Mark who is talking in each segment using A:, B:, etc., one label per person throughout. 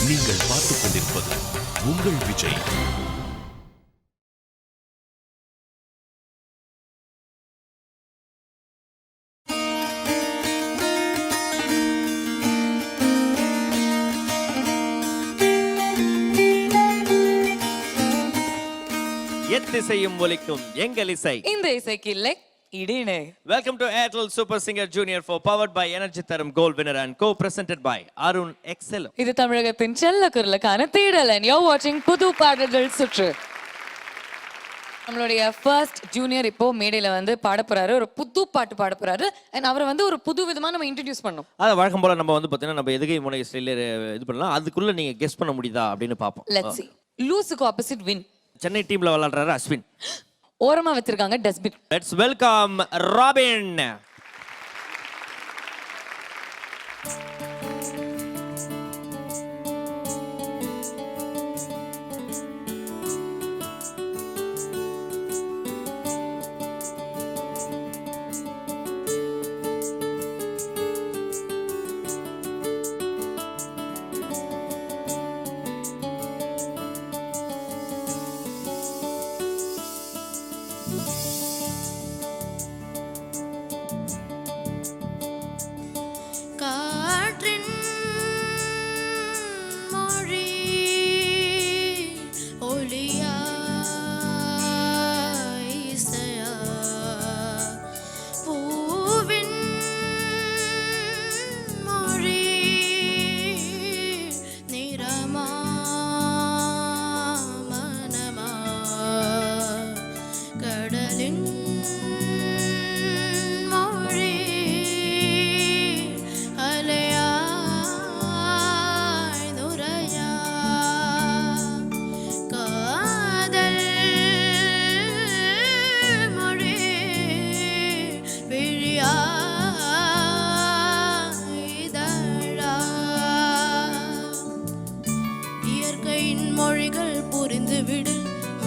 A: நீங்கள் பார்த்துக் கொண்டிருப்பது உங்கள் விஜய்.
B: எத்திசையும் ஒலிக்கும் எங்கள் இசை.
C: இந்த இசைக்கு இல்லை இடினே.
B: Welcome to Airtel Super Singer Junior for powered by Energy Tharum Gold Winner and co-presented by Arun Excel.
C: இது தமிழகத்தின் செல்ல குரலுக்கான தேடல். and you're watching புது பாடல்கள் சுற்று. நம்மளுடைய ஃபர்ஸ்ட் ஜூனியர் இப்போ மேடையில வந்து பாட போறாரு, ஒரு புது பாட்டு பாட போறாரு. and அவரை வந்து ஒரு புது விதமா நம்ம இன்ட்ரோடியூஸ் பண்ணோம்.
B: அத வழக்கம் போல நம்ம வந்து பாத்தீங்கன்னா நம்ம எதுகை முனை ஸ்டைல்ல இது பண்ணலாம். அதுக்குள்ள நீங்க கெஸ் பண்ண முடியுதா அப்படின்னு பாப்போம்.
C: Let's see. லூசுக்கு ஆப்போசிட் வின்.
B: சென்னை டீம்ல விளையாடுறாரு அஸ்வின்.
C: ஓரமா வச்சிருக்காங்க டஸ்ட்பின்.
B: Let's welcome Robin.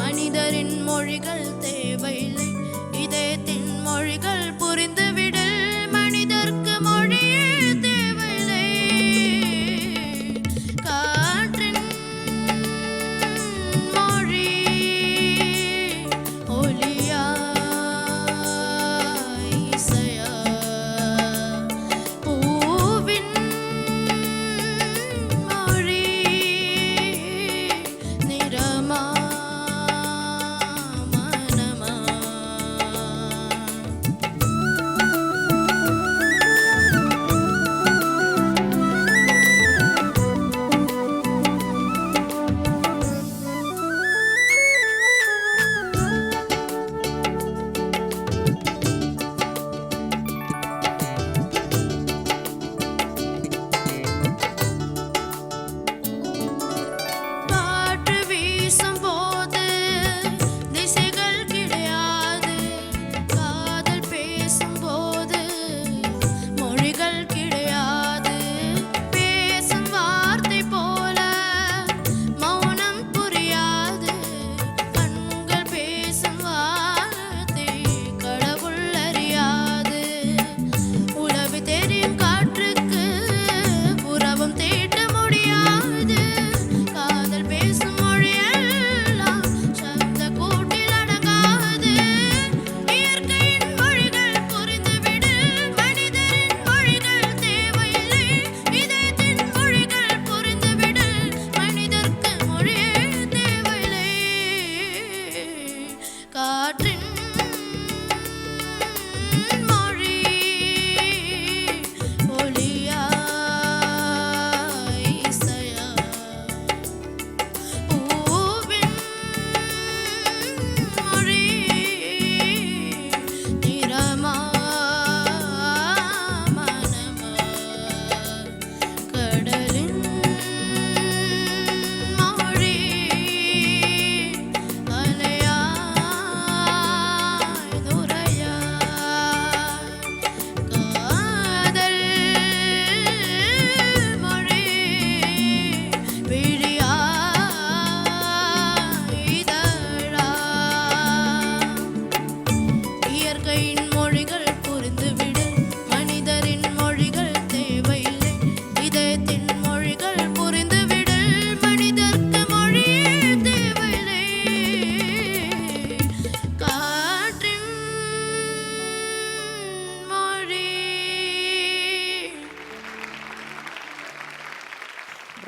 D: மனிதரின் மொழிகள் தேவையில்லை, இதயத்தின் மொழிகள் புரிந்துவிடு. மனிதர்க்கு மொழியே தேவையில்லை. காற்றின் மொழி ஒலியா இசையா, பூவின் மொழி நிறமா.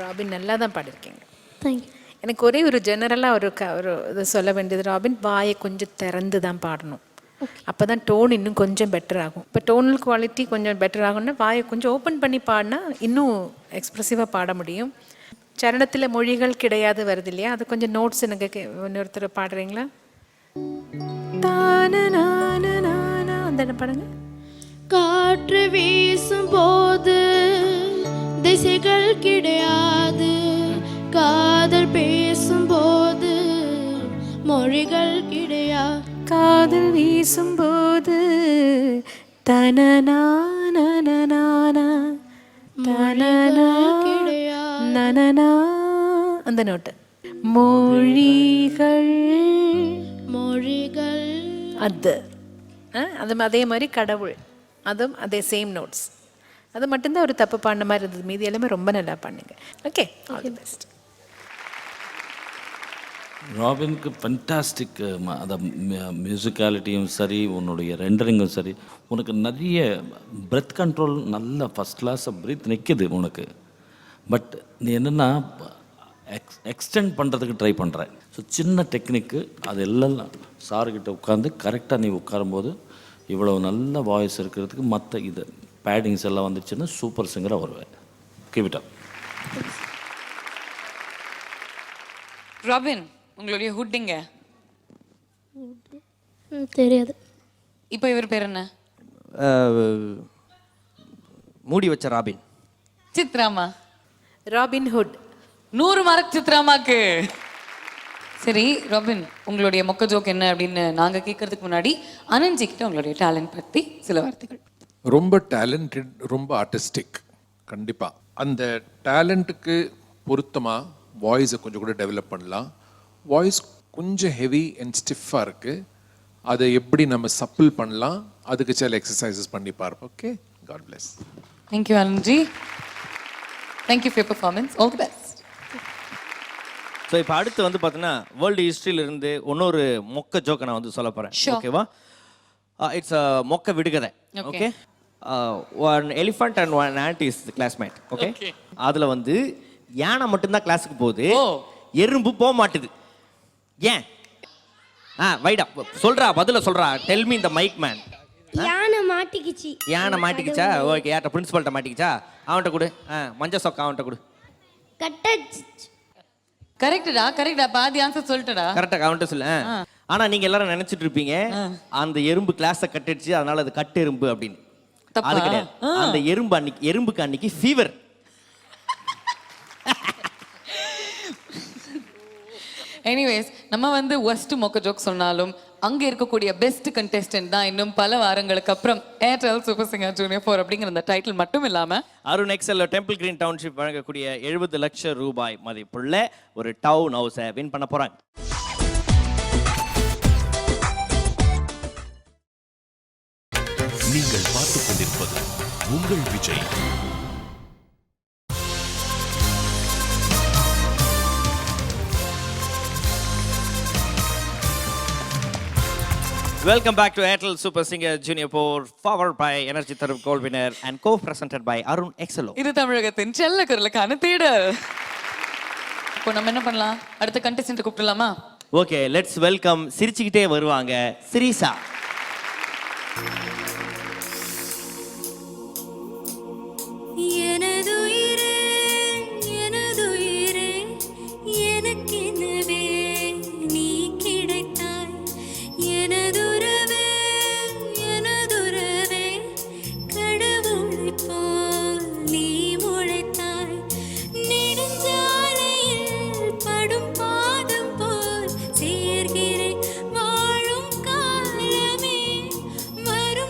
E: ராபின் நல்லா தான் பாடிருக்கீங்க.
D: தேங்க்யூ.
E: எனக்கு ஒரே ஒரு ஜெனரலாக ஒரு இது சொல்ல வேண்டியது, ராபின் வாயை கொஞ்சம் திறந்து தான் பாடணும். அப்போ தான் டோன் இன்னும் கொஞ்சம் பெட்டர் ஆகும். இப்போ டோனல் குவாலிட்டி கொஞ்சம் பெட்டர் ஆகும்னா வாயை கொஞ்சம் ஓப்பன் பண்ணி பாடினா இன்னும் எக்ஸ்ப்ரெசிவாக பாட முடியும். சரணத்தில் மொழிகள் கிடையாது வருது இல்லையா, அது கொஞ்சம் நோட்ஸ் எனக்கு இன்னொருத்தர் பாடுறீங்களா? அந்த பாடுங்க.
D: காற்று வீசும் போது திசைகள் கிடையாது, காதல் பேசும் போது மொழிகள் கிடையாது.
E: காதல் வீசும் போது அந்த நோட்டு. மொழிகள்
D: மொழிகள்
E: அது அது அதே மாதிரி கடவுள், அதுவும் அதே சேம் நோட்ஸ். அது மட்டும்தான் ஒரு தப்பு பாடின மாதிரி இருந்தது, மீதி எல்லாமே ரொம்ப நல்லா பண்ணுங்க. Okay, all the best.
F: ராபினுக்கு ஃபென்டாஸ்டிக், அந்த மியூசிக்காலிட்டியும் சரி, உன்னுடைய ரெண்டரிங்கும் சரி, உனக்கு நிறைய பிரெத் கண்ட்ரோல் நல்ல ஃபஸ்ட் கிளாஸாக பிரீத் நிற்கிது உனக்கு. பட் நீ என்னென்னா எக்ஸ்டெண்ட் பண்ணுறதுக்கு ட்ரை பண்ணுற. ஸோ சின்ன டெக்னிக்கு அது எல்லாம் சாருக்கிட்ட உட்காந்து கரெக்டாக நீ உட்காரும்போது இவ்வளோ நல்ல வாய்ஸ் இருக்கிறதுக்கு மற்ற இது பேடிங்ஸ் எல்லாம் வந்துச்சுன்னா சூப்பர் சிங்கராக வருவேன். Keep it up.
C: ராபின், உங்களுடைய ஹுட்டிங்க
D: தெரியாது.
C: இப்போ இவர் பேர் என்ன?
B: மூடி வச்ச ராபின்.
C: சித்ராமா.
E: Robin Hood.
C: 100 மார்க் சித்ராமாக்கு. சரி ராபின், உங்களுடைய மொக்க ஜோக் என்ன அப்படின்னு நாங்க கேட்கறதுக்கு முன்னாடி அனந்த்ஜி கிட்ட உங்களுடைய டேலண்ட் பத்தி சில வார்த்தைகள்.
G: ரொம்ப டேலண்டட், ரொம்ப ஆர்டிஸ்டிக். கண்டிப்பாக அந்த டேலண்ட்டுக்கு பொருத்தமாக வாய்ஸை கொஞ்சம் கூட டெவலப் பண்ணலாம். வாய்ஸ் கொஞ்சம் ஹெவி அண்ட் ஸ்டிஃபாக இருக்குது, அதை எப்படி நம்ம சப்பிள் பண்ணலாம், அதுக்கு சில எக்ஸசைசஸ் பண்ணி பார்ப்போம். Okay, God bless.
C: Thank you Anandji. Thank you for performance. All the best.
B: So இப்போ அடுத்து வந்து பார்த்தீங்கன்னா வேர்ல்டு ஹிஸ்ட்ரியிலிருந்து இன்னொரு மொக்க ஜோக்கை நான் வந்து சொல்ல போகிறேன். ஓகேவா? இட்ஸ் மொக்க விடுகதை. Okay. One elephant and one and is classmate. Okay. அதில் வந்து யானை மட்டும்தான் கிளாஸுக்கு போகுது, எறும்பு போக மாட்டுது. ஏன்? வைடா சொல்றா, பதில சொல்றா. Tell me the mic man.
H: யானை மாட்டிக்கிச்சு.
B: யானை மாட்டிக்கிச்சா? ஓகே. யார்கிட்ட? பிரின்சிபல்கிட்ட மாட்டிக்கிச்சா? அவன்கிட்ட கொடு. மஞ்சள் சொக்கா அவன்கிட்ட கொடு.
H: கட்டச்சு.
C: கரெக்டா கரெக்டா, பாதி ஆன்சர் சொல்லிட்டடா.
B: கரெக்டா, அவன்கிட்ட சொல்லு. ஆனா நீங்க எல்லாரும் நினைச்சிட்டு இருப்பீங்க அந்த எறும்பு கிளாஸை கட்டிடுச்சு அதனால அது கட்டு எறும்பு அப்படின்னு. அது கிடையாது. அந்த எறும்புக்கு அன்னைக்கு ஃபீவர்.
C: எனிவேஸ், நம்ம வந்து ஒஸ்ட் மொக்க ஜோக் சொன்னாலும் அங்க இருக்கக்கூடிய பெஸ்ட் கண்டெஸ்டன்ட் தான் இன்னும் பல வாரங்களுக்கு அப்புறம் ஏர்டெல் சூப்பர் சிங்கர் ஜூனியர் 4 அப்படிங்கிற அந்த டைட்டில் மட்டும் இல்லாம
B: Arun Excel Temple Green Township வழங்கக்கூடிய 70 லட்சம் ரூபாய் மதிப்புள்ள ஒரு டவுன் ஹவுஸை வின் பண்ண போறாங்க.
A: நீங்கள் பார்த்துக் கொண்டிருப்பது உங்கள் Vijay.
B: Welcome back to Airtel Super Singer Junior 4, powered by Energy Tharum Gold Winner and co-presented by Arun Exelo.
C: இது தமிழகத்தின் செல்ல குரலுக்கான தேடல். இப்போ நம்ம என்ன பண்ணலாம்? அடுத்த கண்டெஸ்டன்ட் கூப்பிடலாமா?
B: Okay, let's welcome. சிரிச்சுக்கிட்டே வருவாங்க சிரிசா.
D: சேர்கிறேன் வாழும் காலமே வரும்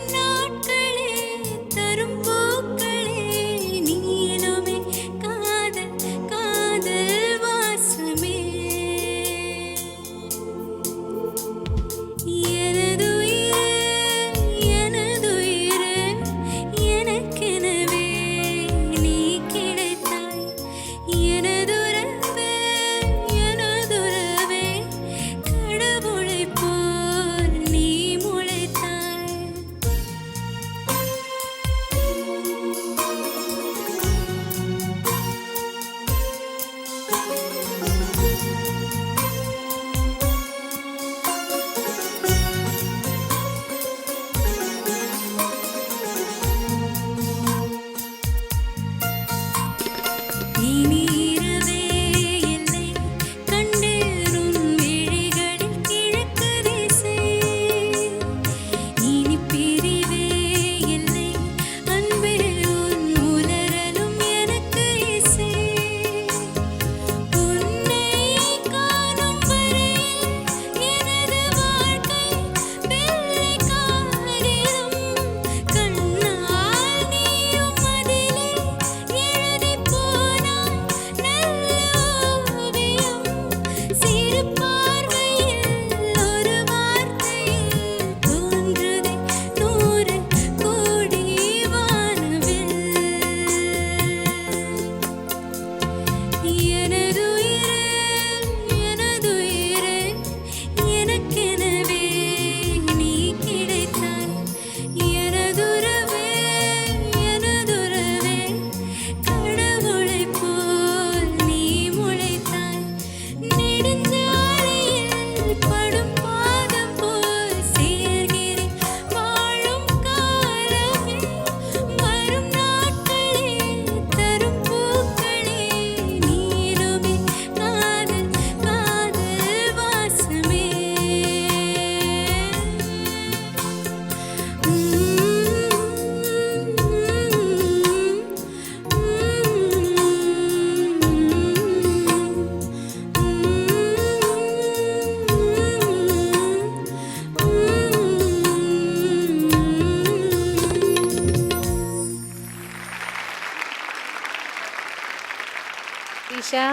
E: ஈஷா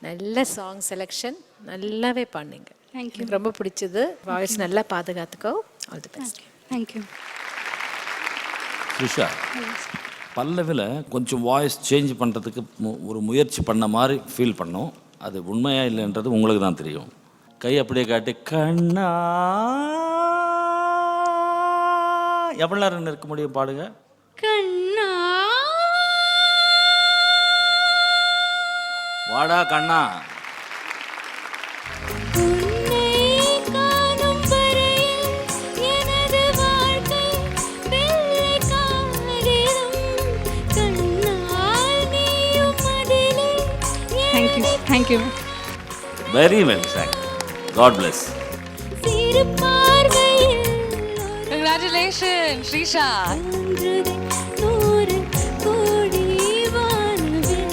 E: நல்ல சாங் செலெக்ஷன் நல்லாவே பண்ணீங்க.
D: Thank you.
E: எனக்கு ரொம்ப பிடிச்சது. வாய்ஸ் நல்லா பாதுகாத்துக்கோ. All the best.
D: Thank you.
F: Trisha பல்லவியில் கொஞ்சம் வாய்ஸ் சேஞ்ச் பண்ணுறதுக்கு ஒரு முயற்சி பண்ண மாதிரி ஃபீல் பண்ணோம். அது உண்மையா இல்லைன்றது உங்களுக்கு தான் தெரியும். கை அப்படியே காட்டி கண்ணா எவ்வளோ நேரம் இருக்க முடியும் பாடுங்க.
D: கண்ணா
F: வாடா கண்ணா.
D: உன்னை காணும் வரையில் எனது வாழ்க்கை வெள்ளை காகிதம். கண்ணால் நீயும் அதிலே thank you.
F: Very well song. God bless.
D: சிறு பார்வையில்
C: கங்க்ராச்சுலேஷன் ஸ்ரீஷா.
D: ஒன்றுதை 100 கோடி வானவில்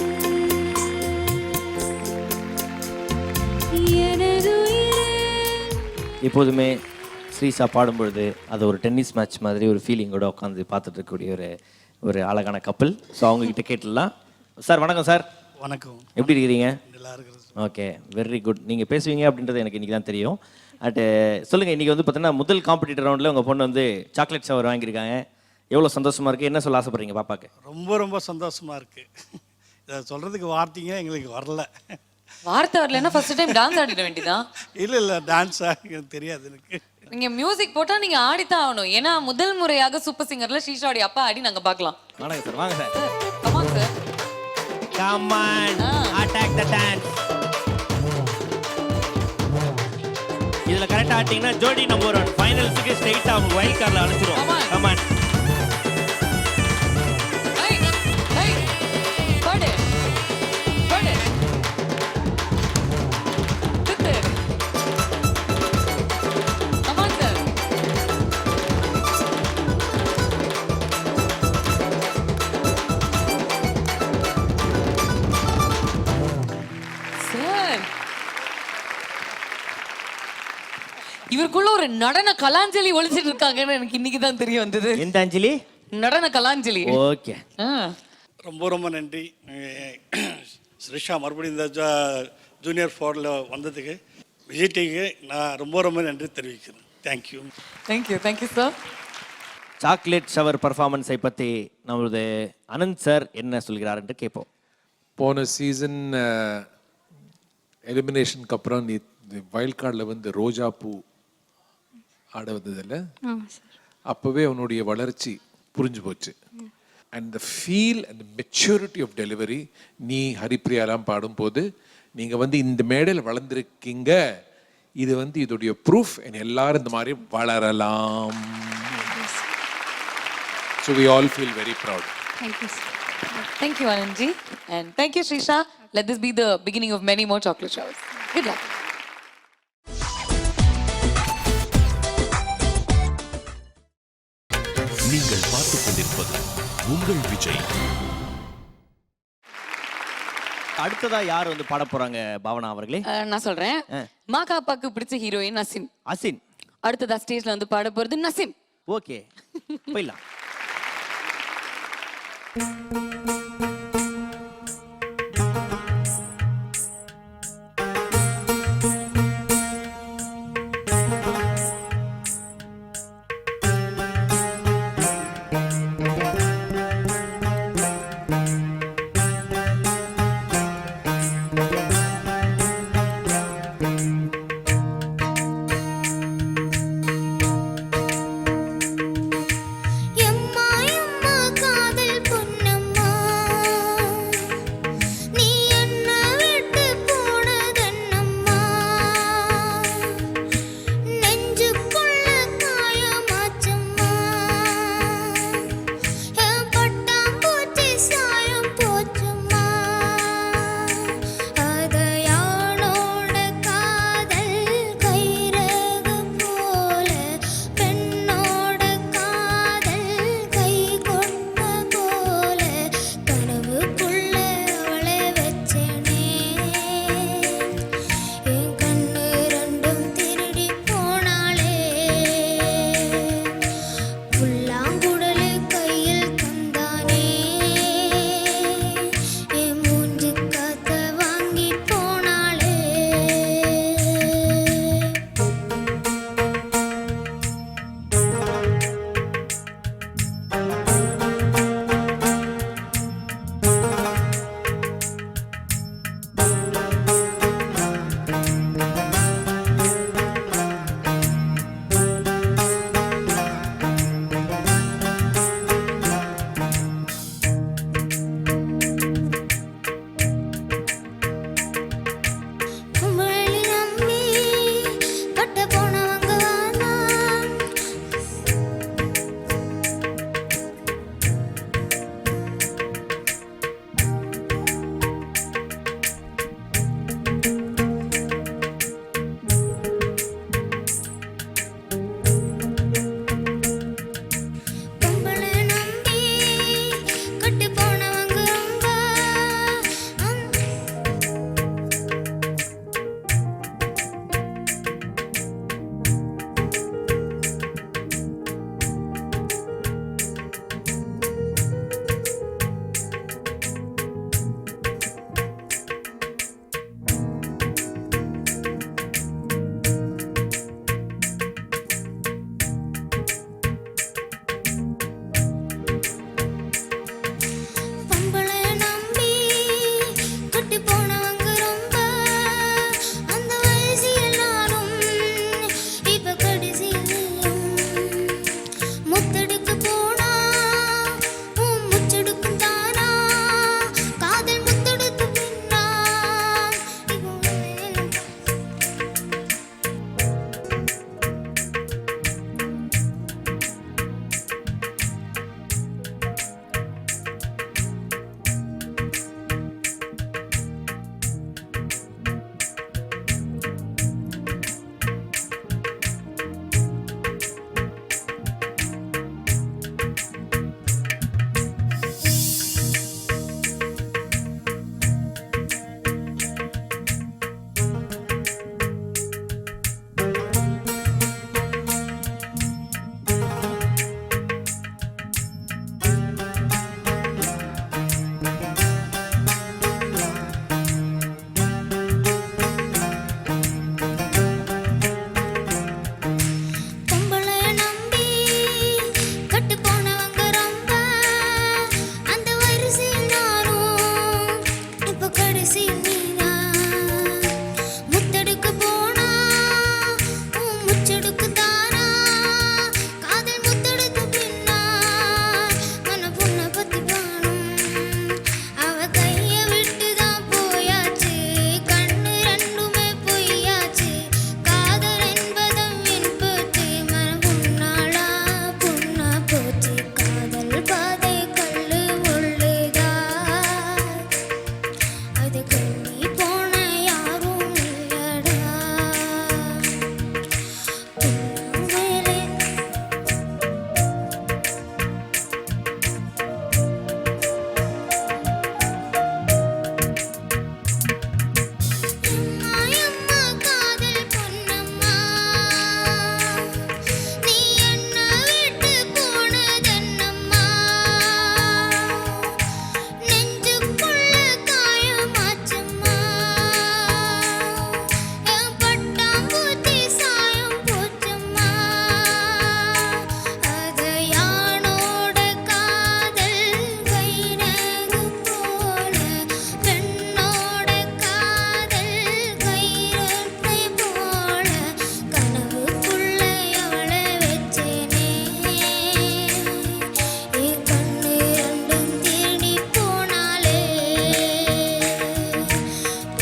D: எனது உயிரே.
B: எப்போதுமே ஸ்ரீஷா பாடும்பொழுது அது ஒரு டென்னிஸ் மேட்ச் மாதிரி ஒரு ஃபீலிங்கோட உட்காந்து பார்த்துட்டு இருக்கக்கூடிய ஒரு அழகான கப்பல். ஸோ அவங்கக்கிட்ட கேட்டுடலாம். சார் வணக்கம் சார்.
I: வணக்கம்.
B: எப்படி இருக்கிறீங்க?
I: நல்லா இருக்கிறது.
B: Okay, very good. நீங்கள் பேசுவீங்க அப்படின்றது எனக்கு இன்றைக்கி தான் தெரியும். அட்டு சொல்லுங்கள், இன்றைக்கி வந்து பார்த்தீங்கன்னா முதல் காம்படிட்டர் ரவுண்டில் உங்கள் பொண்ணு வந்து சாக்லேட் ஷவர் வாங்கியிருக்காங்க. எவ்வளோ சந்தோஷமாக இருக்குது? என்ன சொல்ல ஆசைப்படுறீங்க பாப்பாக்கு?
I: ரொம்ப சந்தோஷமாக இருக்குது. இதை சொல்கிறதுக்கு வார்த்தைங்க எங்களுக்கு வரல.
C: வார்த்தை வரலன்னா ஃபர்ஸ்ட் டைம் டான்ஸ் ஆடிட வேண்டியதான்.
I: இல்லை டான்ஸாக எனக்கு தெரியாது. எனக்கு
C: நீங்க மியூசிக் போட்டா நீங்க ஆடித்தான் ஆகணும். ஏன்னா முதல் முறையாக சூப்பர் சிங்கர்ல ஸ்ரீஷாவுடைய அப்பா ஆடி நாங்க பார்க்கலாம்.
B: வணக்கம் சார். வாங்க sir.
C: Come on sir.
B: Come on, attack the dance. இதுல கரெக்டா ஆட்டிங்கன்னா ஜோடி நம்பர் 1 ஃபைனல்ஸ்க்கு ஸ்ட்ரைட்டா வைல்ட் கார்ட்ல அனுப்பிடுவோம். Come on.
C: ஹை ஹை பாடு பாடு குத்து. Come on sir. சார் இவருக்குள்ள ஒரு நடன கலாஞ்சலி ஒளிச்சிட்டு இருக்காங்கன்னு எனக்கு இன்னைக்கு தான் தெரிய வந்தது.
B: எந்த அஞ்சலி?
C: நடன கலாஞ்சலி.
B: ஓகே.
I: ரொம்ப நன்றி. ஸ்ரீஷா மறுபடியும் இந்த ஜூனியர் 4ல் வந்ததுக்கு விஜய் டிவிக்கு நான் ரொம்ப நன்றி தெரிவிக்கிறேன்.
C: Thank you sir.
B: சாக்லேட் ஷவர் பர்ஃபார்மன்ஸை பற்றி நம்மளது அனந்த் சார் என்ன சொல்கிறார் என்று கேட்போம்.
G: போன சீசன் எலிமினேஷனுக்கு அப்புறம் நீ வைல்ட் கார்டில் வந்து ரோஜா பூ ஆட வந்ததில்ல, அப்போவே அவனுடைய வளர்ச்சி புரிஞ்சு போச்சு. And the feel and maturity of delivery நீ ஹரிப்ரியாலாம் பாடும்போது நீங்கள் வந்து இந்த மேடையில் வளர்ந்துருக்கீங்க. இது வந்து இதோடைய ப்ரூஃப். எல்லாரும் இந்த மாதிரி வளரலாம். So we all feel very proud.
C: Thank you Anandji and thank you Srisha. Let this be the beginning of many more chocolate showers. Good luck.
A: நீங்கள் பார்த்துக் கொண்டிருப்பது உங்கள் விஜய்.
B: அடுத்ததா யார் வந்து பாட போறாங்க பாவனா அவர்களே?
C: நான் சொல்றேன். மாகாப்பாக்கு பிடிச்ச ஹீரோயின் அசின்.
B: அசின்.
C: அடுத்ததா ஸ்டேஜ்ல வந்து பாட போறது நசிம்.
B: ஓகே, போயிடலாம்.
H: எம்மா எம்மா காதல் பொன்னம்மா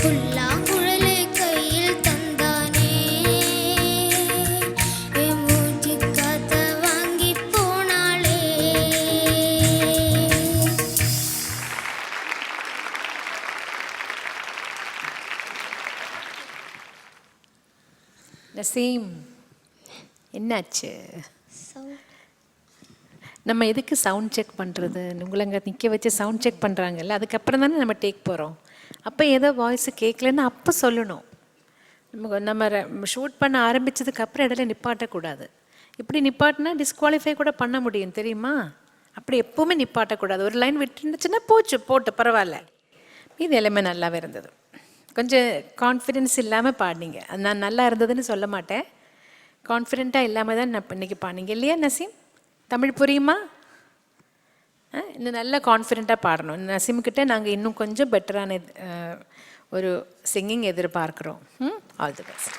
H: புல்லாங்குழலை கையில் தந்தானே என் மூச்சு காத்த வாங்கி போனாளே.
E: நசீம், என்னாச்சு? நம்ம எதுக்கு சவுண்ட் செக் பண்ணுறது? உங்களை அங்கே நிற்க வச்சு சவுண்ட் செக் பண்ணுறாங்கல்ல, அதுக்கப்புறம் தானே நம்ம டேக் போகிறோம். அப்போ ஏதோ வாய்ஸு கேட்கலன்னு அப்போ சொல்லணும். நம்ம ஷூட் பண்ண ஆரம்பித்ததுக்கப்புறம் இடையில நிப்பாட்டக்கூடாது. இப்படி நிப்பாட்டினா டிஸ்குவாலிஃபை கூட பண்ண முடியும், தெரியுமா? அப்படி எப்போவுமே நிப்பாட்டக்கூடாது. ஒரு லைன் விட்டுருந்துச்சுன்னா போட்டு பரவாயில்ல. மீதி எல்லாமே நல்லாவே இருந்தது. கொஞ்சம் கான்ஃபிடென்ஸ் இல்லாமல் பாடினீங்க. அது நான் நல்லா இருந்ததுன்னு சொல்ல மாட்டேன், கான்ஃபிடென்ட்டாக இல்லாமல் தான் நான் இன்றைக்கி பாடினீங்க இல்லையா நசீம்? தமிழ் புரியுமா? இன்னும் நல்லா கான்ஃபிடென்ட்டாக பாடணும். நசீம்கிட்ட நாங்கள் இன்னும் கொஞ்சம் பெட்டரான ஒரு சிங்கிங் எதிர்பார்க்குறோம். All the best.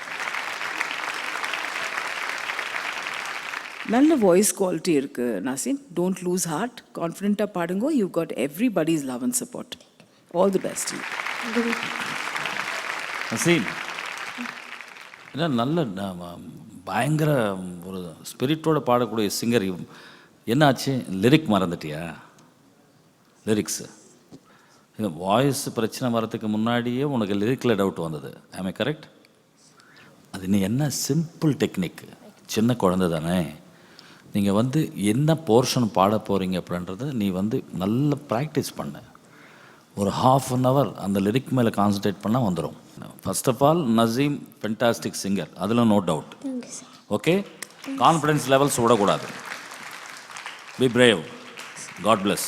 J: நல்ல வாய்ஸ் குவாலிட்டி இருக்குது நசீம். டோன்ட் லூஸ் ஹார்ட், கான்ஃபிடென்ட்டாக பாடுங்க. You got everybody's love and support. All the best.
F: Naseem, ஏன்னா நல்ல பயங்கர ஒரு ஸ்பிரிட்டோட பாடக்கூடிய சிங்கர். என்னாச்சு, லிரிக் மறந்துட்டியா? லிரிக்ஸு வாய்ஸ் பிரச்சனை வரதுக்கு முன்னாடியே உனக்கு லிரிக்கில் டவுட் வந்தது. ஆமே கரெக்ட்? அது நீ என்ன சிம்பிள் டெக்னிக், சின்ன குழந்தை தானே. நீங்கள் என்ன போர்ஷன் பாட போகிறீங்க அப்படின்றத நீ நல்ல ப்ராக்டிஸ் பண்ண. ஒரு ½ அந்த லிரிக் மேலே கான்சன்ட்ரேட் பண்ணால் வந்துடும். First of all Naseem fantastic singer, அதில் no doubt. Okay, confidence levels விடக்கூடாது. Be brave. God bless.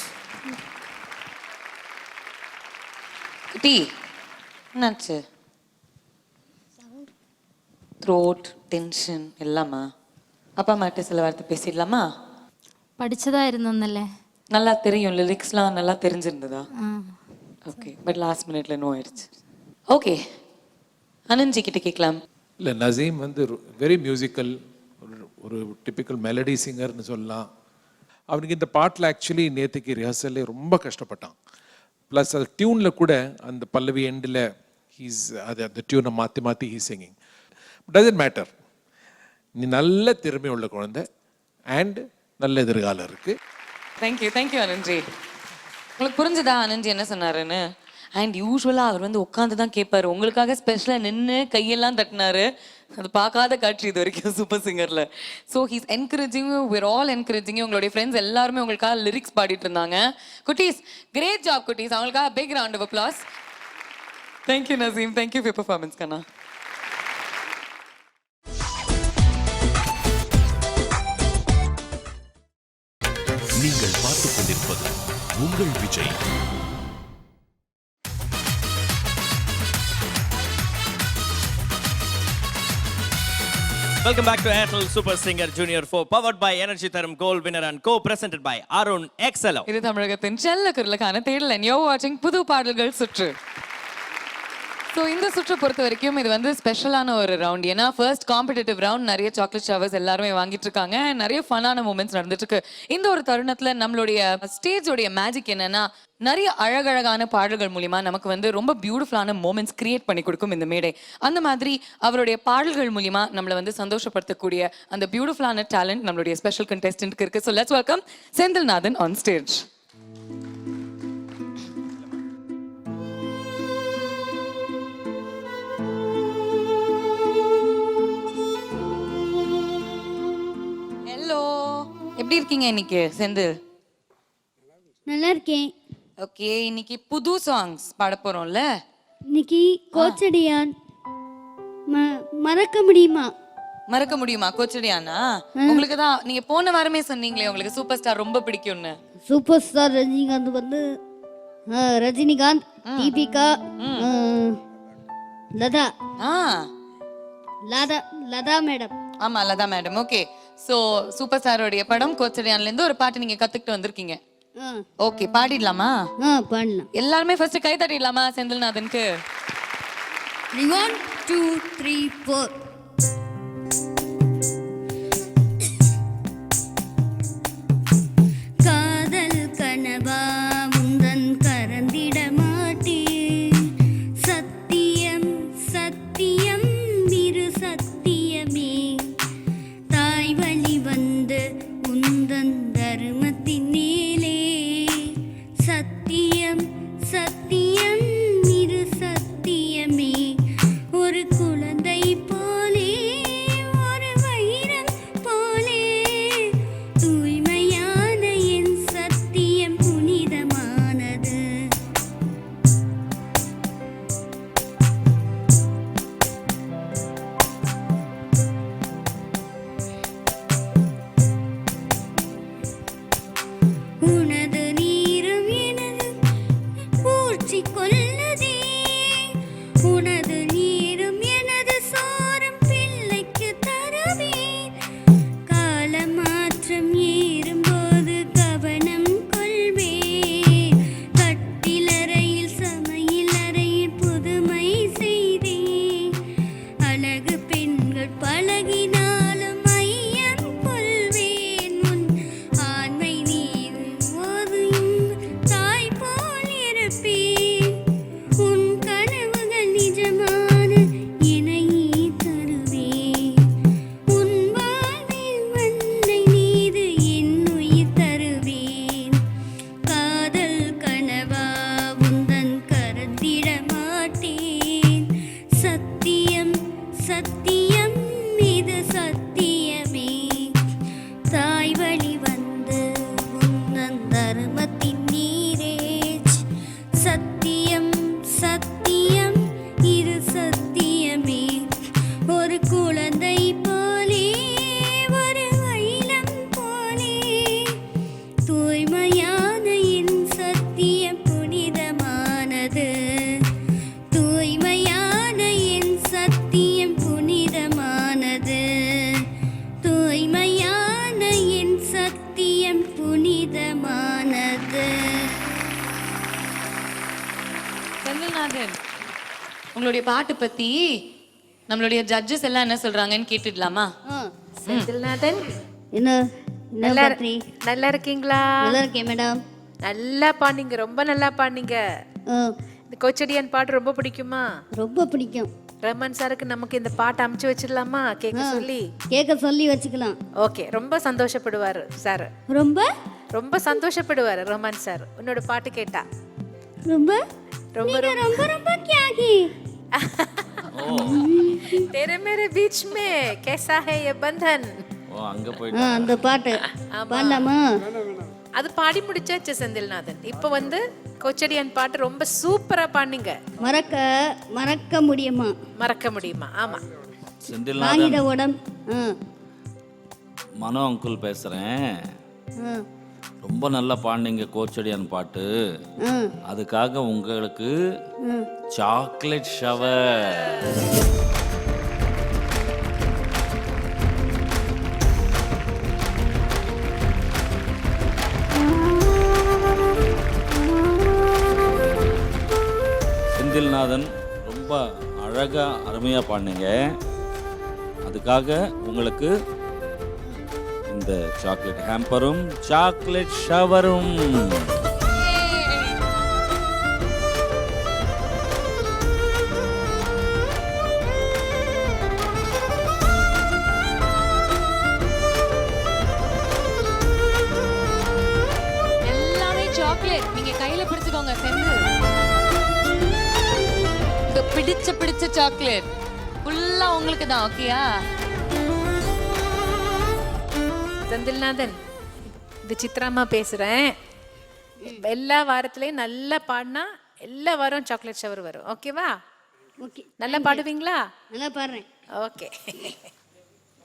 C: குட்டி, என்னாச்சு? த்ரோட் டென்ஷன் எல்லாமா? அப்பா அம்மாட்ட சில வார்த்தை பேசிடலாமா?
D: പഠിച്ചതാ ഇരുന്നല്ലേ?
C: நல்லா தெரியும், லிரிக்ஸ்லாம் நல்லா தெரிஞ்சிருந்ததா? ஓகே, பட் லாஸ்ட் மினிட்ல நோ ஆயிடுச்சு. ஓகே, அனந்த்ஜி கிட்ட கேட்கலாம்.
G: இல்லை, நசீம் வெரி மியூசிக்கல், ஒரு டிப்பிக்கல் மெலடி சிங்கர்னு சொல்லலாம். அவனுக்கு இந்த பாட்டில் ஆக்சுவலி நேற்றுக்கு ரிஹர்சல்லே ரொம்ப கஷ்டப்பட்டான். ப்ளஸ் அது டியூனில் கூட அந்த பல்லவி எண்டில் அந்த டியூனை மாற்றி ஹீ சிங்கிங். டசன்ட் மேட்டர், நீ நல்ல திறமை உள்ள குழந்தை அண்ட் நல்ல எதிர்காலம் இருக்குது.
C: தேங்க்யூ அனந்த்ஜி. உங்களுக்கு புரிஞ்சுதா அனந்த்ஜி என்ன சொன்னாருன்னு? அண்ட் யூஸ்வலாக அவர் உட்காந்து தான் கேட்பாரு. உங்களுக்காக ஸ்பெஷலாக நின்று கையெல்லாம் தட்டினாரு. அது பார்க்காத காட்சி இது வரைக்கும் சூப்பர் சிங்கரில். So he's encouraging, we're all encouraging. உங்களுடைய ஃப்ரெண்ட்ஸ் எல்லாருமே உங்களுக்காக லிரிக்ஸ் பாடிட்டு இருந்தாங்க. குட்டீஸ், கிரேட் ஜாப் குட்டீஸ். அவங்களுக்காக big round of applause. Thank you Naseem, thank you for performance கண்ணா.
A: நீங்கள் பார்த்துக் கொண்டிருப்பது உங்கள் Vijay.
B: Welcome back to Airtel Super Singer Junior 4, powered by Energy Tharum Gold Winner and co-presented by Arun Excelo.
C: இது தமிழகத்தின் செல்ல குரலுக்கான தேடல். and you're watching புது பாடல்கள் சுற்று. ஸோ இந்த சுற்று பொறுத்த வரைக்கும் இது ஸ்பெஷலான ஒரு ரவுண்ட். ஏன்னா ஃபர்ஸ்ட் காம்படிட்டிவ் ரவுண்ட், நிறைய சாக்லேட் ஷவர்ஸ் எல்லாருமே வாங்கிட்டு இருக்காங்க, நிறைய ஃபன்னான மூமெண்ட்ஸ் நடந்துட்டு இருக்கு. இந்த ஒரு தருணத்தில் நம்மளுடைய ஸ்டேஜோடைய மேஜிக் என்னன்னா, நிறைய அழகழகான பாடல்கள் மூலிமா நமக்கு ரொம்ப பியூட்டிஃபுல்லான மூமெண்ட்ஸ் கிரியேட் பண்ணி கொடுக்கும் இந்த மேடை. அந்த மாதிரி அவருடைய பாடல்கள் மூலிமா நம்மளை சந்தோஷப்படுத்தக்கூடிய அந்த பியூட்டிஃபுல்லான டேலண்ட் நம்மளுடைய ஸ்பெஷல் கண்டெஸ்டன்ட்க்கு இருக்கு. So let's welcome Senthilnathan on stage. எப்படி இருக்கீங்க இன்னைக்கு செந்தில்?
H: நல்லா இருக்கேன்.
C: ஓகே, இன்னைக்கு புது சாங்ஸ் பாட போறோம்ல.
H: இன்னைக்கு கோச்சடியான் மறக்க முடியுமா?
C: கோச்சடியானா? உங்களுக்கு தான் நீங்க போன வாரமே சொன்னீங்களே உங்களுக்கு சூப்பர் ஸ்டார் ரொம்ப பிடிக்கும்னு.
H: Super star Rajinikanth Rajinikanth, Deepika, Latha madam.
C: ஆமா, Latha madam. Okay, so super ஸ்டாரோடைய படம் கோச்சடியான்ல இருந்து ஒரு பாட்டு நீங்க கத்துக்கிட்டு வந்திருக்கீங்க. ஓகே, பாடிடலாமா?
H: பாடலாம்.
C: எல்லாருமே ஃபர்ஸ்ட் கை தட்டிடலாமா செந்தில்நாதனுக்கு?
H: 1 2 3 4. காதல் கனவா உந்தன் கரந்திட மாட்டே, சத்திய உனது நீரும் எனது சோறும் பிள்ளைக்கு தருவேன். காலமாற்றம் ஏறும்போது கவனம் கொள்வேன். கட்டிலறையில் சமையல் அறையில் புதுமை செய்தேன். அழகு பெண்கள் பழகினாலும் ஐயம் கொள்வேன். உன் ஆண்மை நீர் ஓதும் தாய் போல் இருப்பேன். உன் கனவுகள் நிஜமான இணையை தருவேன். உன் வாழ்வில் வண்ணை மீது என் உயிர் தருவேன். காதல் கனவா உந்தன் கரந்திட மாட்டேன். சத்தியம் சத்தியம் இது சத்தியமே. தாய் வழி வந்து உந்தன் தர்மத்தின் நீரே. சத்தியம் சத்தியம் இது சத்தியமே. ஒரு குழந்தை போலே ஒரு வைலம் போலே தூய்மையான என் சத்தியம் புனிதமானது. தூய்மையான என் சத்தியம் புனிதமானது. தூய்மையான என் சத்தியம் புனிதமானது.
C: செந்தில்நாதன், உங்களுடைய பாட்டு பத்தி நம்மளுடைய ஜட்ஜஸ் எல்லாம் என்ன சொல்றாங்கன்னு கேட்டுடலாமா?
E: செந்தில்நாதன்
H: என்ன
E: நல்லா
H: பத்ரி?
E: நல்லா இருக்கீங்களா?
H: நல்லா இருக்கேன் மேடம்.
E: நல்லா பாடுனீங்க, ரொம்ப நல்லா பாடுனீங்க. இந்த கோச்சடியான் பாட்டு ரொம்ப பிடிக்குமா?
H: ரொம்ப பிடிக்கும்.
E: ரஹ்மான் சாருக்கு நமக்கு இந்த பாட்டு அமுச்சு வச்சிடலாமா கேட்க சொல்லி?
H: கேட்க சொல்லி வச்சுக்கலாம்.
E: ஓகே, ரொம்ப சந்தோஷப்படுவாரு சார்.
H: ரொம்ப
E: ரொம்ப சந்தோஷப்படுவாரு ரஹ்மான் சார் உன்னோட பாட்டு கேட்டா.
H: ரொம்ப
E: ரொம்ப
H: நீங்க ரொம்ப ரொம்ப கியாகி.
E: तेरे मेरे बीच में कैसा है ये बंधन.
F: ஓ அங்கே போயிட்டு
H: அந்த பாட்டு பாடலாமா?
E: அது பாடி முடிச்சாச்சு செந்தில்நாதன். இப்போ வந்து கோச்சடியான் பாட்டு ரொம்ப சூப்பரா பாடுனீங்க.
H: மறக்க முடியுமா?
E: மறக்க முடியுமா? ஆமா.
F: செந்தில்நாதன்
H: வாங்கிட உடம்.
F: மனோ அங்குள் பேசுகிறேன். ரொம்ப நல்லா பாடினீங்க கோச்சடியான் பாட்டு. அதுக்காக உங்களுக்கு சாக்லேட் ஷவர். செந்தில்நாதன் ரொம்ப அழகா அருமையா பாடினீங்க. அதுக்காக உங்களுக்கு இந்த சாக்லேட் ஹேம்பரும் சாக்லேட் ஷவரும்.
C: எல்லாமே சாக்லேட். நீங்க கையில பிடிச்சுக்கோங்க. செந்தில், உங்க பிடிச்ச சாக்லேட் ஃபுல்லா உங்களுக்கு தான். ஓகேயா?
E: செந்தில்நாதன், இது சித்ராமா பேசுறேன். எல்லா வாரத்துலயும் நல்லா பாடினா எல்லா வாரம் சாக்லேட் ஷவர் வரும். ஓகேவா?
H: ஓகே.
E: நல்லா பாடுவீங்களா?
H: நல்லா பாடுறேன்.
E: ஓகே.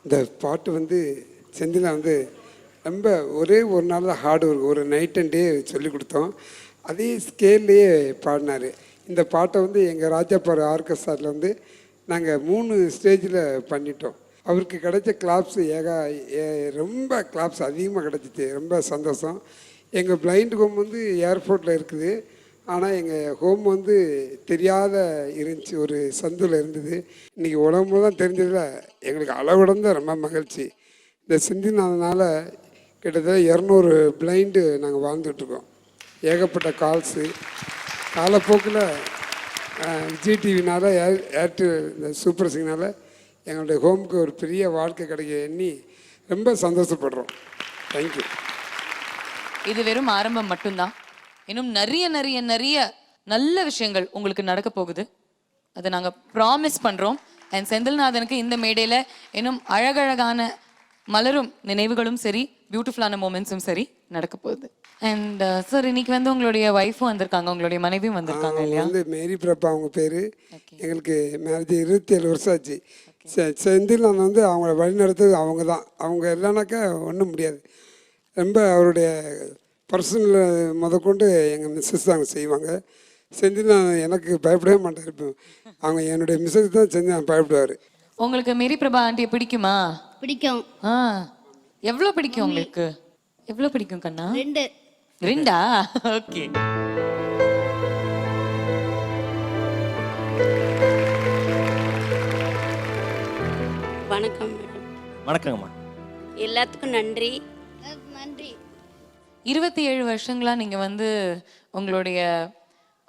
K: இந்த பாட்டு வந்து செந்திலா வந்து ரொம்ப ஒரே ஒரு நாள் தான் ஹார்ட் ஒர்க், ஒரு நைட் அண்ட் டே சொல்லி கொடுத்தோம். அதே ஸ்கேல்லையே பாடினார். இந்த பாட்டை வந்து எங்கள் ராஜாப்பார் ஆர்கெஸ்ட்ராவில் வந்து நாங்கள் 3 ஸ்டேஜில் பண்ணிட்டோம். அவருக்கு கிடைச்ச கிளாப்ஸ் ரொம்ப கிளாப்ஸ் அதிகமாக கிடச்சிச்சு. ரொம்ப சந்தோஷம். எங்கள் பிளைண்ட் ஹோம் வந்து ஏர்போர்ட்டில் இருக்குது. ஆனால் எங்கள் ஹோம் வந்து தெரியாத இருந்துச்சு, ஒரு சந்தில் இருந்தது. இன்றைக்கி உடம்பு தான் தெரிஞ்சதில் எங்களுக்கு அளவுடன் தான் ரொம்ப மகிழ்ச்சி. இந்த சிந்தினாதனால் கிட்டத்தட்ட 200 பிளைண்டு நாங்கள் வாழ்ந்துட்டுருக்கோம். ஏகப்பட்ட கால்ஸு. காலப்போக்கில் விஜய் டிவினால் ஏர்டெல் இந்த சூப்பர் சிங்னால் எங்களுடைய ஹோமுக்கு ஒரு பெரிய வாழ்க்கை கிடைக்க எண்ணி ரொம்ப சந்தோஷப்படுறோம். தேங்க்யூ.
C: இது வெறும் ஆரம்பம் மட்டும்தான். இன்னும் நிறைய நிறைய நிறைய நல்ல விஷயங்கள் உங்களுக்கு நடக்க போகுது. அதை நாங்கள் ப்ராமிஸ் பண்ணுறோம். அண்ட் செந்தில்நாதனுக்கு இந்த மேடையில் இன்னும் அழகழகான மலரும் நினைவுகளும் சரி, பியூட்டிஃபுல்லான மூமெண்ட்ஸும் சரி நடக்க போகுது. அண்ட் சார், இன்னைக்கு வந்து உங்களுடைய ஒய்ஃபும் வந்திருக்காங்க, உங்களுடைய மனைவியும் வந்திருக்காங்க இல்லையா?
K: வந்து மேரி பிரபா அவங்க பேர். எங்களுக்கு மேரேஜ் 27 வருஷம் ஆச்சு. செந்தில்நாதன் வந்து அவங்கள வழிநடத்துறது அவங்க தான். அவங்க இல்லைனாக்கா ஒன்றும் முடியாது. ரொம்ப அவருடைய பர்சனல் முதற்கொண்டு எங்கள் மிஸ்ஸஸ் தாங்க செய்வாங்க. செந்தில்நாதன் எனக்கு பயப்படவே மாட்டார். இப்போ அவங்க என்னுடைய மிஸ்ஸஸ் தான் செந்தில்நாதன் பயப்படுவார்.
C: உங்களுக்கு மேரி பிரபா ஆண்டியை பிடிக்குமா?
H: பிடிக்கும்.
C: எவ்வளோ பிடிக்கும் உங்களுக்கு? எவ்வளோ பிடிக்கும் கண்ணா?
H: 2.
C: 2ஆ? ஓகே.
H: வணக்கம் மேடம்.
B: வணக்கங்கம்மா.
H: எல்லாத்துக்கும் நன்றி. நன்றி.
C: 27 வருஷங்களா நீங்க வந்து உங்களுடைய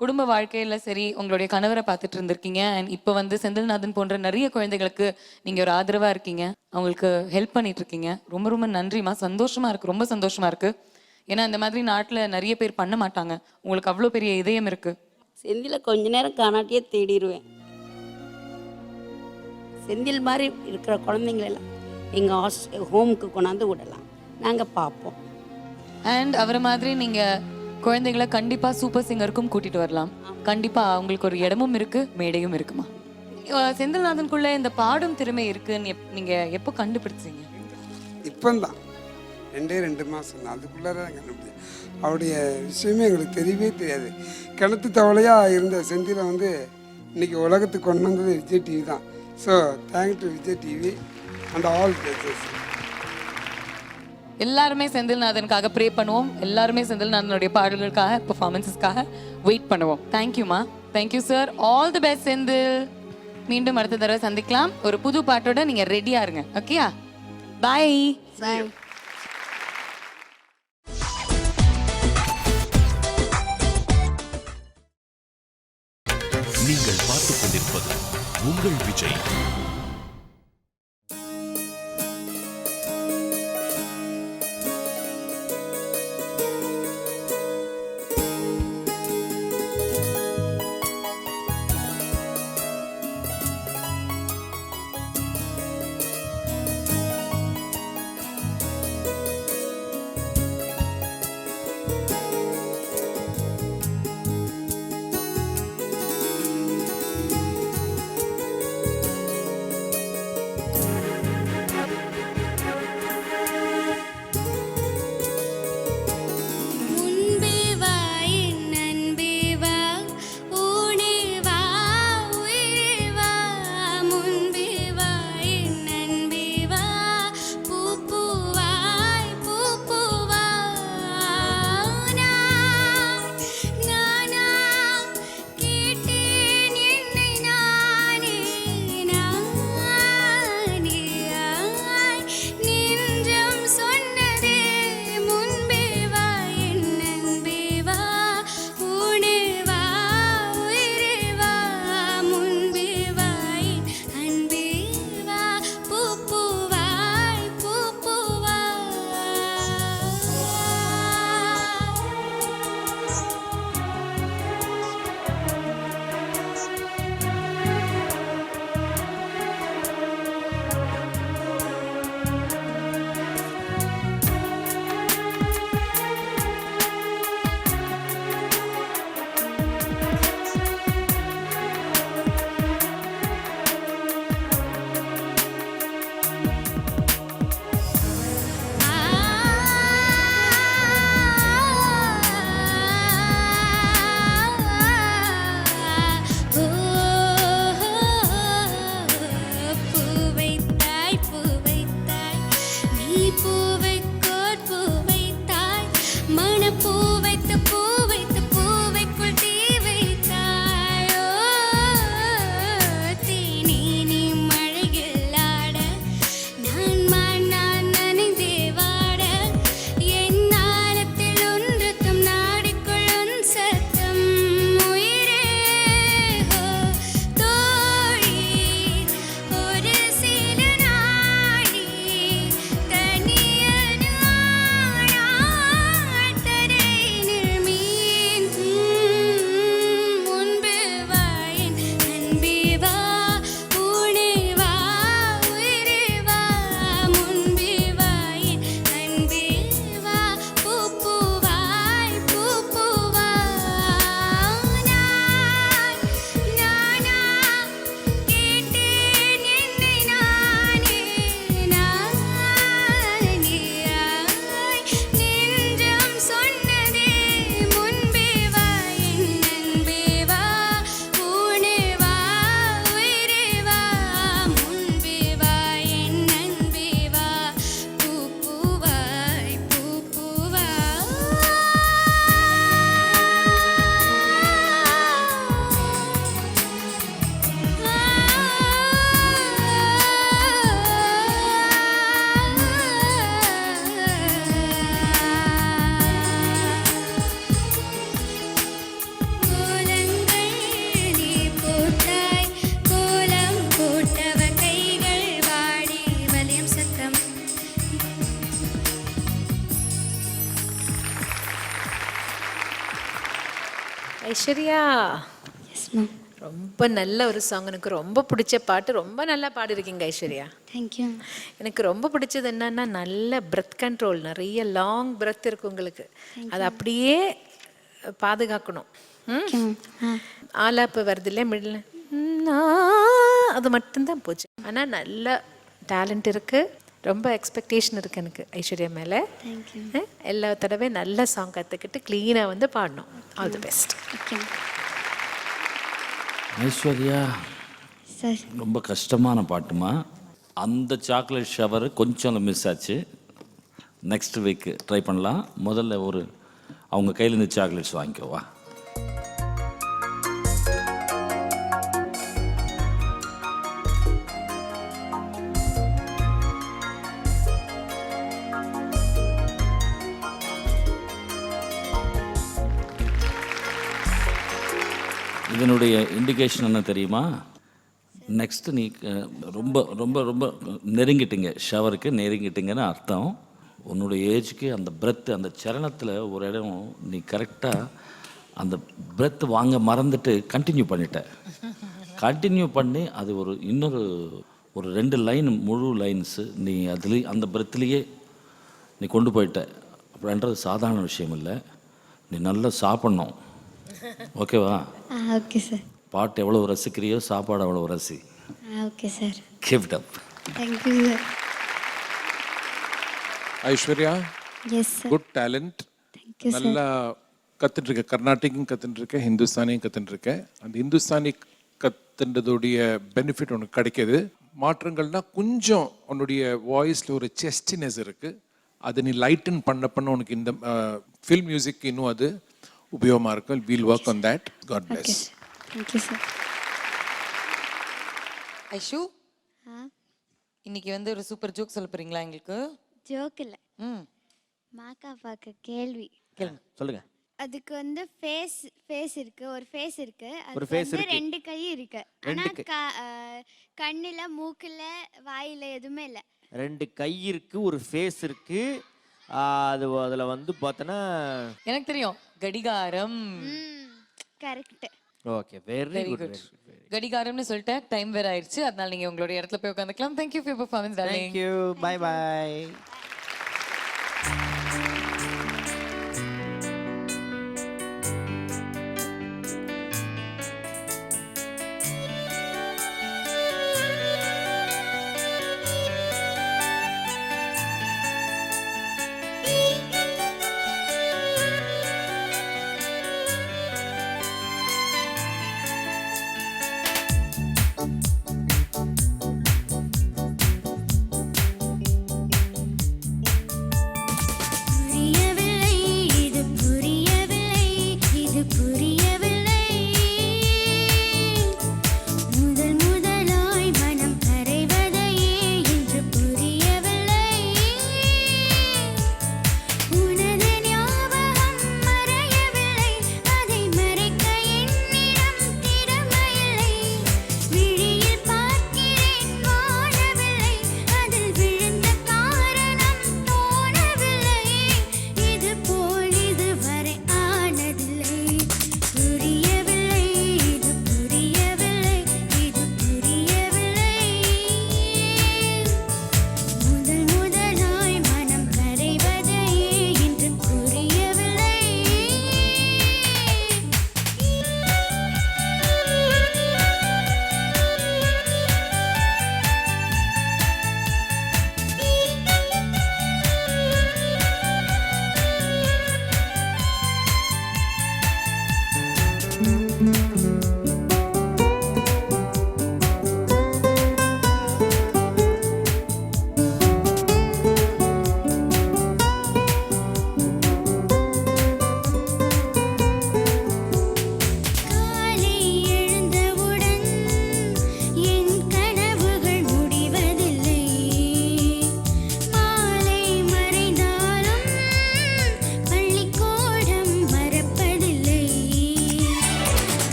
C: குடும்ப வாழ்க்கையில சரி உங்களுடைய கணவரை பார்த்துட்டு இருந்திருக்கீங்க. அண்ட் இப்போ வந்து செந்தில்நாதன் போன்ற நிறைய குழந்தைகளுக்கு நீங்க ஒரு ஆதரவா இருக்கீங்க, அவங்களுக்கு ஹெல்ப் பண்ணிட்டு இருக்கீங்க. ரொம்ப ரொம்ப நன்றிமா. சந்தோஷமா இருக்கு, ரொம்ப சந்தோஷமா இருக்கு. ஏன்னா இந்த மாதிரி நாட்டில் நிறைய பேர் பண்ண மாட்டாங்க. உங்களுக்கு அவ்வளோ பெரிய இதயம் இருக்கு.
H: செந்தில கொஞ்ச நேரம் காணாட்டியே தேடிடுவேன். செந்தில் மாதிரி இருக்கிற குழந்தைங்களெல்லாம் எங்கள் ஹோமுக்கு கொண்டாந்து விடலாம், நாங்கள் பார்ப்போம்.
C: அண்ட் அவரை மாதிரி நீங்க குழந்தைகளை கண்டிப்பா சூப்பர் சிங்கருக்கும் கூட்டிட்டு வரலாம். கண்டிப்பா அவங்களுக்கு ஒரு இடமும் இருக்கு, மேடையும் இருக்குமா. செந்தில்நாதனுக்குள்ள இந்த பாடும் திறமை இருக்குன்னு நீங்க எப்போ கண்டுபிடிச்சீங்க?
K: இப்போந்தான் 2 மாதம் தான், அதுக்குள்ளார கண்டுபிடிச்சேன். அவருடைய விஷயமே எங்களுக்கு தெரியவே தெரியாது. கிணத்து தவளையாக இருந்த செந்திலை வந்து இன்னைக்கு உலகத்துக்கு கொண்டு வந்தது விஜய் டிவி தான். So thank to Vijay TV and all places.
C: எல்லாருமே செந்தில்நாதனுக்காக ப்ரே பண்ணுவோம். எல்லாருமே செந்தில்நாதனுடைய பாடல்களுக்காக, பெர்ஃபார்மன்ஸஸ்க்காக வெயிட் பண்ணுவோம். தேங்க்யூமா. Thank you sir. All the best Senthil. மீண்டும் அடுத்த தடவை சந்திக்கலாம். ஒரு புது பாட்டோட நீங்க ரெடியா இருங்க. ஓகேயா? பாய்.
H: பாய்.
A: நீங்கள் பார்த்துக் கொண்டிருப்பது உங்கள் விஜய்.
E: Aishwarya
H: yes ma'am.
E: ரொம்ப நல்ல ஒரு சாங், எனக்கு ரொம்ப பிடிச்ச பாட்டு, ரொம்ப நல்லா பாடிருக்கீங்க ஐஸ்வர்யா.
H: தேங்க்யூ.
E: எனக்கு ரொம்ப பிடிச்சது என்னன்னா நல்ல பிரெத் கண்ட்ரோல், நிறைய லாங் பிரெத் இருக்கு உங்களுக்கு, அதை அப்படியே பாதுகாக்கணும். ஆலாப்பு வருது இல்லை மிடில், அது மட்டும்தான் போச்சு. ஆனால் நல்ல டேலண்ட் இருக்கு, ரொம்ப எக்ஸ்பெக்டேஷன் இருக்கு எனக்கு ஐஸ்வர்யா மேலே. எல்லா தடவை நல்ல சாங் கற்றுக்கிட்டு க்ளீனாக வந்து பாடணும். All the best.
F: Aishwarya
H: sir
F: ரொம்ப கஷ்டமான பாட்டுமா. அந்த சாக்லேட் ஷவர் கொஞ்சம் மிஸ் ஆச்சு. நெக்ஸ்ட் வீக் ட்ரை பண்ணலாம். முதல்ல ஒரு அவங்க கையிலேருந்து சாக்லேட்ஸ் வாங்கிக்கோவா. இதனுடைய இண்டிகேஷன் என்ன தெரியுமா? நெக்ஸ்ட் நீ ரொம்ப ரொம்ப ரொம்ப நெருங்கிட்டீங்க, ஷவருக்கு நெருங்கிட்டீங்கன்னு அர்த்தம். உன்னுடைய ஏஜுக்கு அந்த பிரெத், அந்த சரணத்தில் ஒரு இடம் நீ கரெக்டாக அந்த பிரெத் வாங்க மறந்துட்டு கண்டினியூ பண்ணிட்ட. கண்டினியூ பண்ணி அது ஒரு இன்னொரு ஒரு 2 லைன் முழு லைன்ஸு நீ அதுலேயே அந்த பிரெத்துலேயே நீ கொண்டு போயிட்ட. அப்படின்றது சாதாரண விஷயம் இல்லை. நீ நல்லா சாப்பிட்ணும், ஓகேவா?
H: Okay sir.
F: பாட்டு எவ்வளோ ரசிக்கிறியோ சாப்பாடு அவ்வளோ ரசி.
H: Okay sir.
F: Give it up.
H: Thank you sir.
G: Aishwarya,
H: yes sir.
G: Good talent.
H: Thank you sir.
G: நல்லா கற்றுட்டு இருக்க, கர்நாடிக்கும் கற்றுட்டு இருக்க, ஹிந்துஸ்தானியும் கற்றுட்டு இருக்க. அந்த ஹிந்துஸ்தானி கற்றுன்றதுடைய பெனிஃபிட் உனக்கு கிடைக்கிது. மாற்றங்கள்னா கொஞ்சம் உன்னுடைய வாய்ஸில் ஒரு செஸ்டினஸ் இருக்குது, அது நீ லைட்டன் பண்ண உனக்கு இந்த ஃபில்ம் மியூசிக் இன்னும் அது உபயோகமாக இருக்கும். We'll work on that. God bless.
H: Thank you sir.
C: Aishu, இன்னைக்கு வந்து ஒரு சூப்பர் ஜோக் சொல்ல போறீங்களா எங்களுக்கு?
L: ஜோக் இல்லை,
C: ம்,
L: மாக்கா பாக்க கேள்வி.
B: கேளுங்க, சொல்லுங்க.
L: அதுக்கு வந்து ஃபேஸ் இருக்கு, ஒரு ஃபேஸ் இருக்கு,
B: ஒரு
L: அதுக்கு
B: face
L: வந்து
B: இருக்கு.
L: 2 கை இருக்கு. ஆனா கண்ணுல மூக்குல வாயில எதுவுமே இல்லை.
B: 2 கை இருக்கு, ஒரு ஃபேஸ் இருக்கு. அது அதில் வந்து பார்த்தோன்னா
C: எனக்கு தெரியும், கடிகாரம்.
L: Correct.
B: Okay, very
C: very
B: good.
C: Good. கடிகாரம்னு சொல்லிட்டேன், டைம் வேற ஆயிடுச்சு, அதனால நீங்க உங்களுடைய இடத்துல போய் உட்காந்துக்கலாம். Thank you for performance darling.
B: Thank you, bye bye.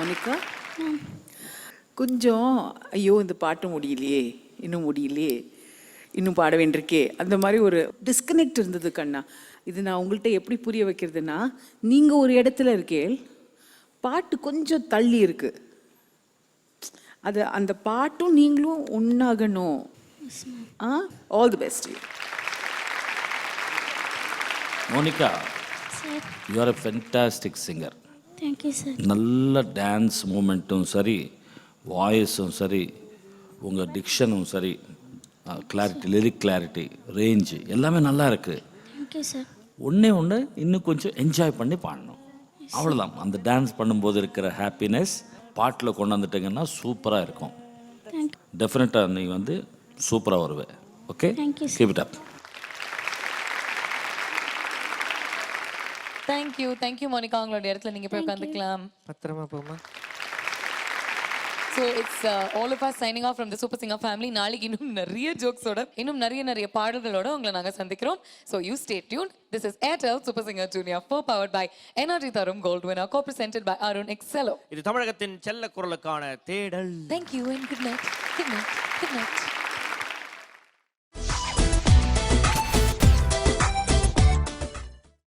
J: Monica கொஞ்சம் ஐயோ இந்த பாட்டு முடியலையே இன்னும் பாட வேண்டியிருக்கே அந்த மாதிரி ஒரு டிஸ்கனெக்ட் இருந்தது கண்ணா. இது நான் உங்கள்கிட்ட எப்படி புரிய வைக்கிறதுனா, நீங்கள் ஒரு இடத்துல இருக்கேள், பாட்டு கொஞ்சம் தள்ளி இருக்கு, அது அந்த பாட்டும் நீங்களும் ஒன்றாகணும். All the best.
F: Monica,
L: sir
F: you are a fantastic singer.
L: Thank you sir.
F: நல்ல டான்ஸ் மூமெண்ட்டும் சரி, வாய்ஸும் சரி, உங்கள் டிக்ஷனும் சரி, கிளாரிட்டி, லிரிக் கிளாரிட்டி, ரேஞ்சு எல்லாமே நல்லா இருக்குது.
L: Thank you sir.
F: ஒன்று இன்னும் கொஞ்சம் என்ஜாய் பண்ணி பாடணும், அவ்வளோதான். அந்த டான்ஸ் பண்ணும்போது இருக்கிற ஹாப்பினஸ் பாட்டில் கொண்டு வந்துட்டீங்கன்னா சூப்பராக இருக்கும். டெஃபினட்டாக நீ வந்து சூப்பராக வருவேன். Okay, keep it up.
C: Thank you Monica. உங்களோட இடத்துல நீங்க போய் உட்காந்துக்கலாம்.
B: பத்திரமா போமா.
C: So it's all of us signing off from the Super Singer family. நாளைக்கு இன்னும் நிறைய ஜோக்ஸோட, இன்னும் நிறைய பாடல்களோட உங்களை நாங்க சந்திக்கிறோம். So you stay tuned. This is Airtel Super Singer Junior 4 powered by Energy Tharum Gold winner, co-presented by Arun Excello.
B: இது தமிழகத்தின் செல்ல குரலுக்கான தேடல்.
C: Thank you and good night. Good night. Good night.